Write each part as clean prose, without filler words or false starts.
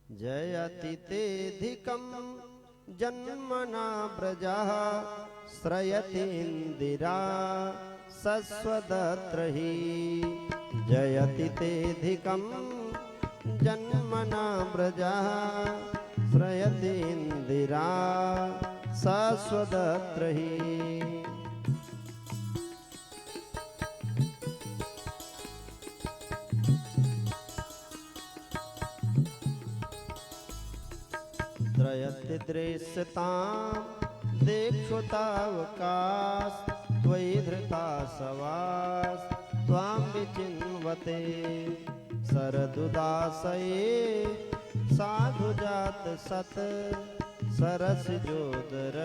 जयति तेऽधिकं जन्मना व्रजः श्रयतीन्दिरा सस्वदत्र हि। जयति तेऽधिकं जन्मना व्रजः श्रयतीन्दिरा सस्वदत्र हि। त्रयति दृश्यतां देक्षुतावकाश त्वयि धृता सवास त्वां विचिन्वते। शरदुदासये साधुजात सत सरसिजोदर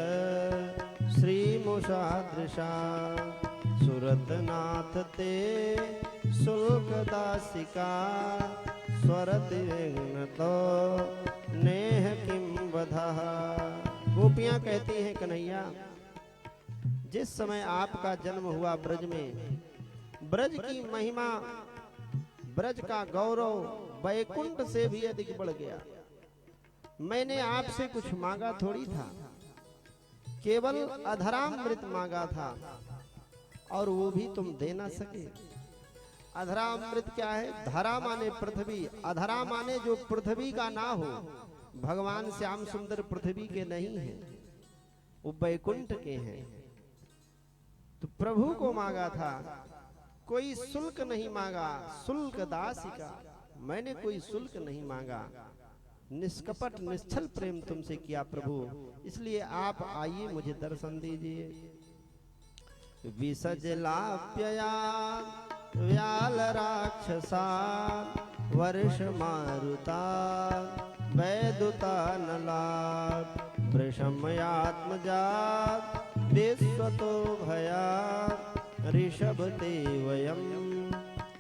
श्रीमुषादृशा। सुरतनाथ ते शुल्कदासिका स्वरति विघ्नतो नेह किम वधः। गोपियां कहती हैं कन्हैया, जिस समय आपका जन्म हुआ ब्रज में, ब्रज की महिमा, ब्रज का गौरव वैकुंठ से भी अधिक बढ़ गया। मैंने आपसे कुछ मांगा थोड़ी था, केवल अधरामृत मांगा था और वो भी तुम दे ना सके। अधरामृत क्या है? धरा माने पृथ्वी, अधरा माने जो पृथ्वी का ना हो। भगवान श्याम सुंदर पृथ्वी के नहीं हैं, वो वैकुंठ के हैं। तो प्रभु को मांगा था, कोई शुल्क नहीं मांगा। शुल्क दासिका, मैंने कोई शुल्क नहीं मांगा। निष्कपट निश्चल प्रेम तुमसे किया प्रभु, इसलिए आप आइए मुझे दर्शन दीजिए। विसजलाप्यया व्याल राक्षसा वर्ष मारुता वैदुता नलाद वृषमयात्मजात विश्वतो भया ऋषभ ते वयम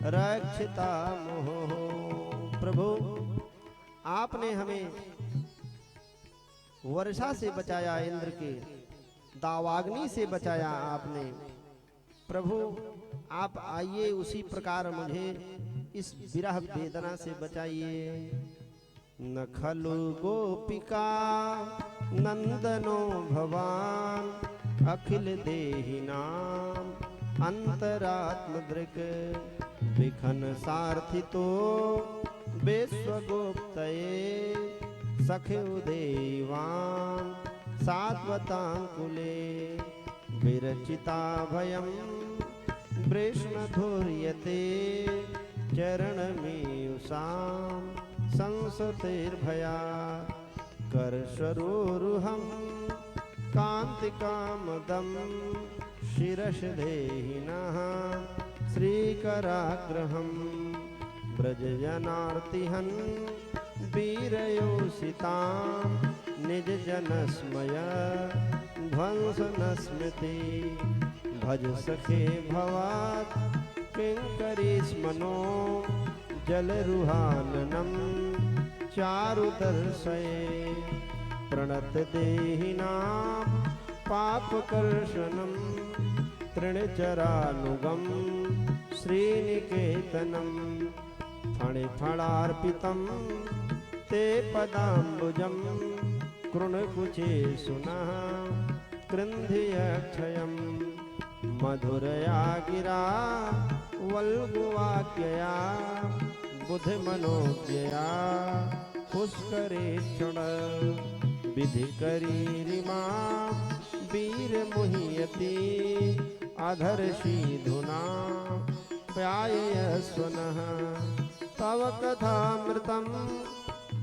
रक्षिता मोह। प्रभु, आपने हमें वर्षा से बचाया, इंद्र के दावाग्नि से बचाया आपने। प्रभु आप आइए, उसी प्रकार मुझे इस विरह वेदना से बचाइए। न खलु गोपिका नंदनो भवान अखिल देहिनाम अंतरात्मदृक् विखन सार्थितो विश्वगुप्तये सख्यो देवान् सात्वतांकुले विरचिता भयं वृष्णधुर्यते चरणमीयुषां संसतेर्भया। करशरोरुहं कान्तिकामदं शिरसदेहिनः श्रीकराग्रहं व्रजजनार्तिहन् वीरयोषितां निजजनस्मय ध्वंसनस्मृति। भज सखे भवात् किङ्करीस्मनो जलरुहाननं चारुदर्शये। प्रणत देहिनां पापकर्षणं तृणचरानुगं श्रीनिकेतनं। फणिफणार्पितं ते पदाम्बुजं कृणकुचे सुनः कृन्धियक्षयम्। मधुरया गिरा वल्गुवाक्यया बुद्धिमनोज्ञया पुष्करेक्षण। विधिकरीरिमा वीरमुह्यति अधर्षीधुना प्यायस्वनः। तव कथामृतं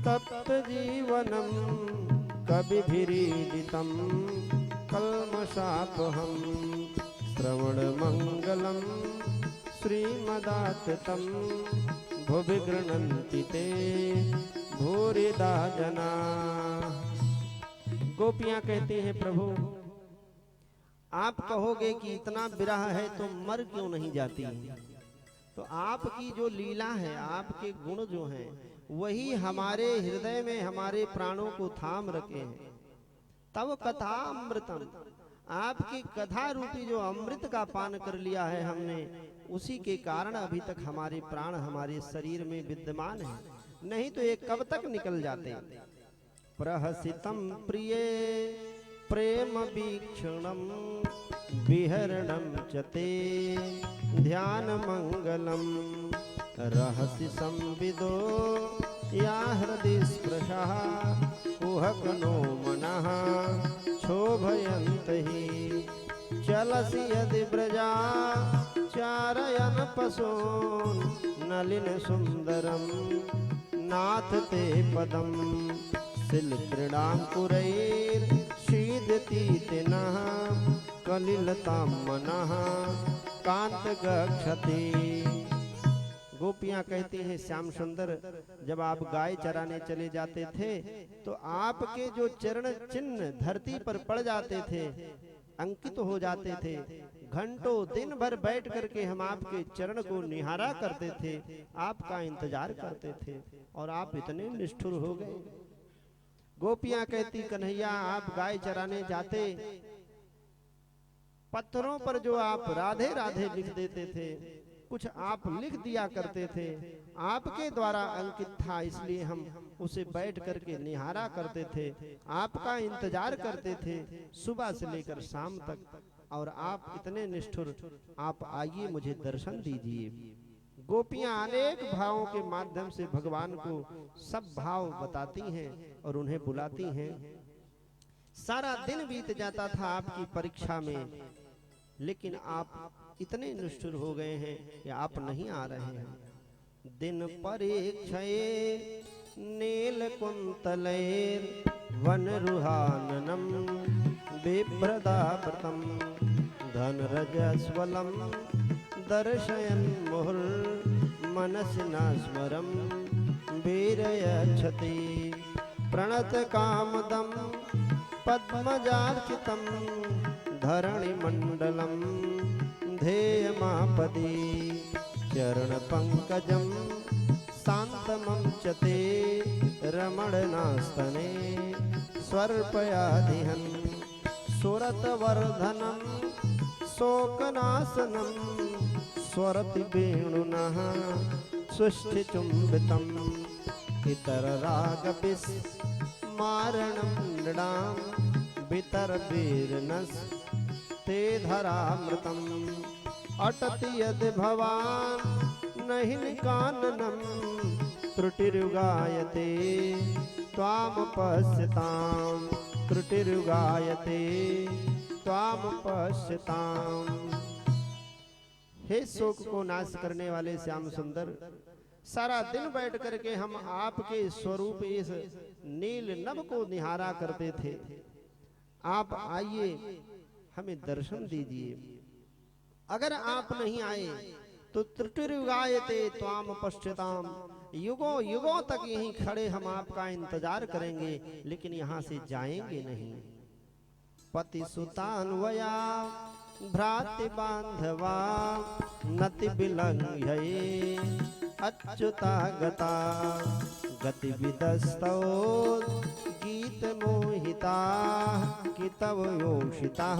तप्तजीवनं कविभिरीडितं कल्मषापहं। श्रवणमङ्गलं श्रीमदाततं भुवि गृह्णन्ति ते भूरिदा जना। गोपियां कहती हैं, प्रभु आप कहोगे कि इतना विरह है तो मर क्यों नहीं जाती? तो आपकी जो लीला है, आपके गुण जो हैं, वही हमारे हृदय में हमारे प्राणों को थाम रखे हैं। तव कथा अमृतम, आपकी कथा रूपी जो अमृत का पान कर लिया है हमने, उसी के कारण अभी तक हमारे प्राण हमारे शरीर में विद्यमान है। नहीं तो ये कब तक निकल जाते। प्रहसितम प्रिय प्रेम वीक्षणम विहरणम चते ध्यान मंगलम रहसि संविदो या हृदि स्पृशः कुहकनो मनः क्षोभयन्त हि चलसि यदि व्रजा चारयन पशून् नलिन सुंदरम नाथ ते पदम शिलक्रीडांकुरैर्षीदति तिनः कलिलतां मनः कांत गच्छति। गोपियां कहती हैं श्याम सुंदर जब आप गाय चराने चले जाते थे तो आपके जो चरण चिन्ह धरती पर पड़ जाते थे, अंकित हो जाते थे। घंटों दिन भर बैठ करके हम आपके चरण को निहारा करते थे, आपका इंतजार करते थे और आप इतने निष्ठुर हो गए। गोपियां कहती कन्हैया आप गाय चराने जाते, पत्थरों पर जो आप राधे राधे लिख देते थे, कुछ आप लिख दिया करते थे, आपके द्वारा अंकित था, इसलिए हम उसे बैठ करके निहारा करते थे, आपका इंतजार करते थे सुबह से लेकर शाम तक, और आप इतने निष्ठुर, आप आइए मुझे दर्शन दीजिए। गोपियां अनेक भावों के माध्यम से भगवान को सब भाव बताती हैं और उन्हें बुलाती हैं। सारा दिन बीत जाता था आपकी परीक्षा में, लेकिन आप इतने निष्ठुर हो गए हैं कि आप नहीं आ रहे हैं। दिन परीक्षये नील कुंतलैर वन रुहाननम बिभ्रदाव्रतम धन रजस्वलम दर्शयन् मुहुर मनसि न स्मरं वीरयच्छति प्रणत कामदं पद्मजार्चितं धरणिमण्डलं ध्येयमापदि चरणपङ्कजं शान्तमं च ते रमणनास्तने स्वर्पयाधिहन् सुरतवर्धनं शोकनाशनं स्वरति वेणुनः सुष्ठिचुम्बितं इतररागविस् मारणं नृणां वितरवीर्नस् ते धरामृतम् अटति यदि भवान् नहि निकाननं त्रुटिर्युगायते त्वामुपस्यतां त्रुटिर्युगायते त्वामुपस्यताम्। हे शोक को नाश करने वाले श्याम सुंदर, सारा दिन बैठ करके हम आपके स्वरूप इस नील नभ को निहारा करते थे, आप आइए हमें दर्शन दीजिए। अगर आप नहीं आए तो त्रुटिर्युगायते त्वामुपस्यताम्, युगों युगों तक यहीं खड़े हम आपका इंतजार करेंगे, लेकिन यहाँ से जाएंगे नहीं। पति सुतान्वया भ्रातृ बांधवा नति विलंघये अच्युता गता गतिविदस्तौ गीत मोहिता कितव योषिता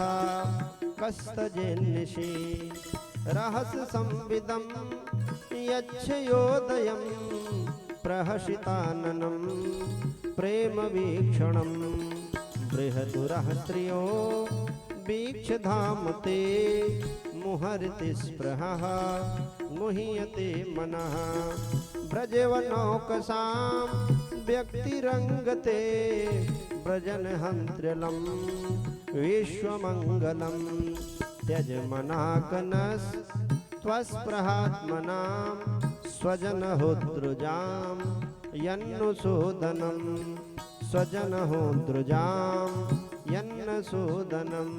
कस्तजेन्निशि रहस संविदं यच्छयोदयं प्रहसिताननं प्रेम वीक्षणं बृहदुरः स्त्रियो वीक्षधाम ते मुहरति स्पृहः मुह्यते मनः व्रजवनौकसां व्यक्तिरङ्गते व्रजनहन्त्र्यलं विश्वमङ्गलं त्यजमनाकनस् त्वस्पृहात्मनां स्वजनहोद्रुजां यन्नुशोदनं स्वजनहोद्रुजां यन्नशोदनम्।